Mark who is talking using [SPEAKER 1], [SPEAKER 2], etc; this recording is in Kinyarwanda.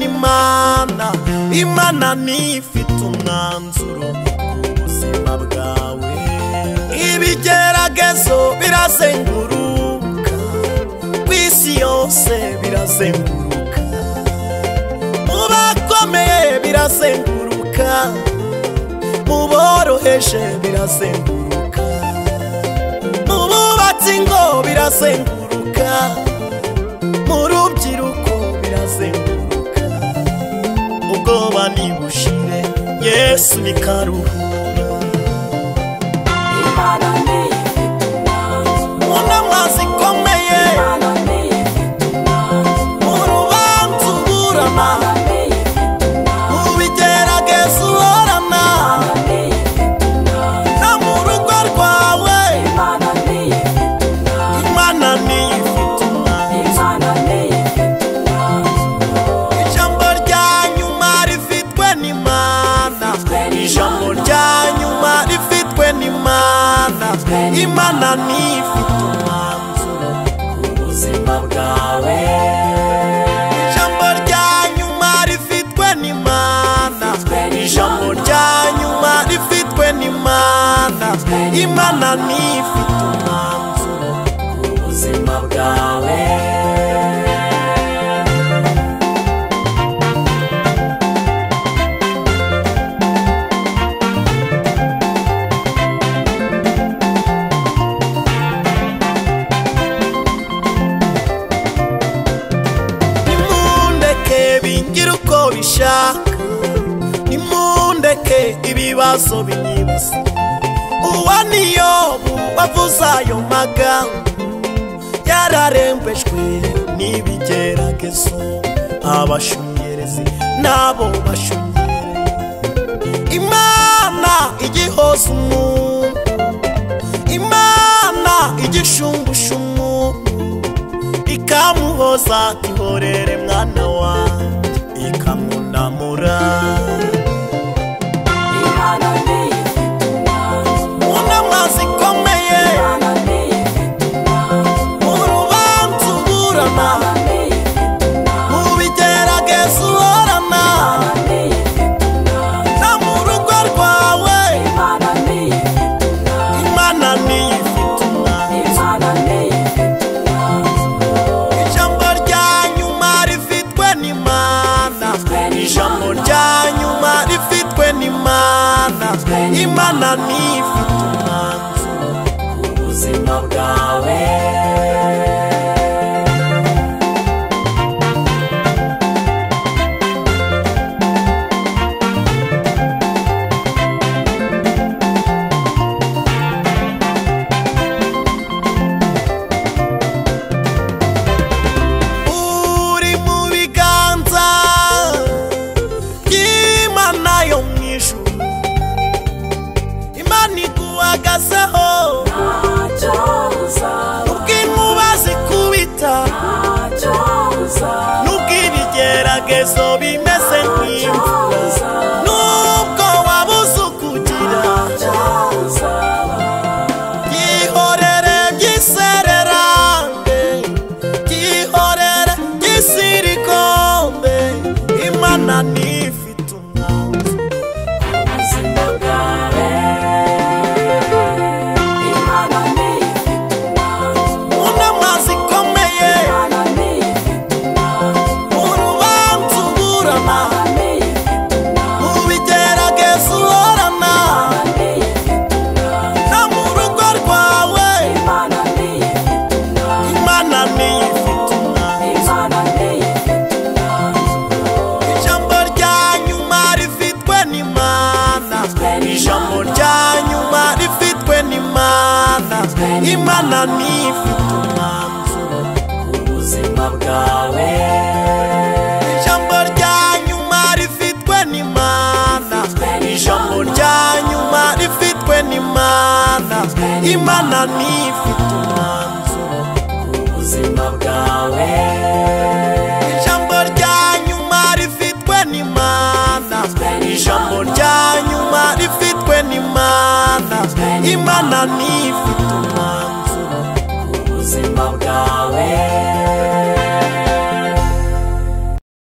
[SPEAKER 1] n'Imana. Imana nifite umwanzuro ubuzima bwawe. Ibigeragezo birazenguruka kw'isi yose, birazenguruka mu bakomeye, birazenguruka mu boroheje, birazenguruka mu bubatsi ngo, birazenguruka mu rubyiruko, birazenguruka. Ubwoba nibushire, Yesu nikaruhura.
[SPEAKER 2] Imana nifite umwanzuro,
[SPEAKER 1] Unamazi komeye,
[SPEAKER 2] Imana nifite umwanzuro,
[SPEAKER 1] mu rubanza uburana,
[SPEAKER 2] Imana nifite umwanzuro,
[SPEAKER 1] mu bigeragezo uhorana,
[SPEAKER 2] Imana nifite umwanzuro,
[SPEAKER 1] no mu rugo rwawe.
[SPEAKER 2] Imana nifite umwanzuro,
[SPEAKER 1] Imana nifite umwanzuro.
[SPEAKER 2] Imana nifite umwanzuro.
[SPEAKER 1] Ijambo rya nyuma rifitwe n'Imana. Ijambo rya nyuma rifitwe n'Imana. Imana nifite umwanzuro ku buzima bwawe. Ijambo rya nyuma rifitwe n'Imana. Ijambo rya nyuma rifitwe n'Imana. Imana nifite umwanzuro ku buzima bwawe. Nimundeke bingira uko bishaka, nimundeke ibibazo binyibaza. Uwa niyobu wavuze ayo magambo, yararembejwe n'ibigeragezo. Abashungerezi nabo bashungereye, Imana igihoza umuntu, Imana igishungusha umuntu, ikamuhoza ihorere mwana wanjye, ikamunamura.
[SPEAKER 2] Imana nifite umwanzuro,
[SPEAKER 1] Unamazi komeye,
[SPEAKER 2] Imana nifite umwanzuro,
[SPEAKER 1] mu rubanza uburana,
[SPEAKER 2] Imana nifite umwanzuro,
[SPEAKER 1] mu bigeragezo uhorana,
[SPEAKER 2] Imana nifite umwanzuro,
[SPEAKER 1] no mu rugo rwawe.
[SPEAKER 2] Imana nifite umwanzuro,
[SPEAKER 1] Imana nifite umwanzuro.
[SPEAKER 2] Imana nifite umwanzuro.
[SPEAKER 1] Ijambo rya nyuma rifitwe n'Imana. Ijambo rya nyuma rifitwe n'Imana. Imana nifite umwanzuro ku buzima bwawe. Uri mu biganza by'Imana yo mu ijuru. Imana iguhagazeho
[SPEAKER 2] Ntacyo uzaba,
[SPEAKER 1] nubwo inkuba zikubita,
[SPEAKER 2] ntacyo uzaba,
[SPEAKER 1] nubwo ibigeragezo bimeze nk'imvura, nubwo wabuze ukugira.
[SPEAKER 2] ntacyo uzaba,
[SPEAKER 1] Byihorere by'isererange, byihorere by'isirikombe. Imana nifite umwanzuro
[SPEAKER 2] ubuzima bwawe. Imana nifite umwanzuro,
[SPEAKER 1] unamazi komeye,
[SPEAKER 2] Imana nifite umwanzuro,
[SPEAKER 1] mu rubanza uburana,
[SPEAKER 2] Imana nifite umwanzuro,
[SPEAKER 1] mu bigeragezo uhorana,
[SPEAKER 2] Imana nifite umwanzuro,
[SPEAKER 1] no mu rugo rwawe.
[SPEAKER 2] Imana nifite umwanzuro,
[SPEAKER 1] Imana nifite umwanzuro.
[SPEAKER 2] Imana nifite umwanzuro.
[SPEAKER 1] Ijambo rya nyuma rifitwe n'Imana. Ijambo rya nyuma rifitwe n'Imana. Imana nifite umwanzuro ku buzima bwawe. Ijambo rya nyuma rifitwe n'Imana. Ijambo rya nyuma rifitwe n'Imana. Imana nifite umwanzuro ku buzima bwawe. Ijambo rya nyuma rifitwe n'Imana. Ijambo rya nyuma rifitwe n'Imana. Imana ni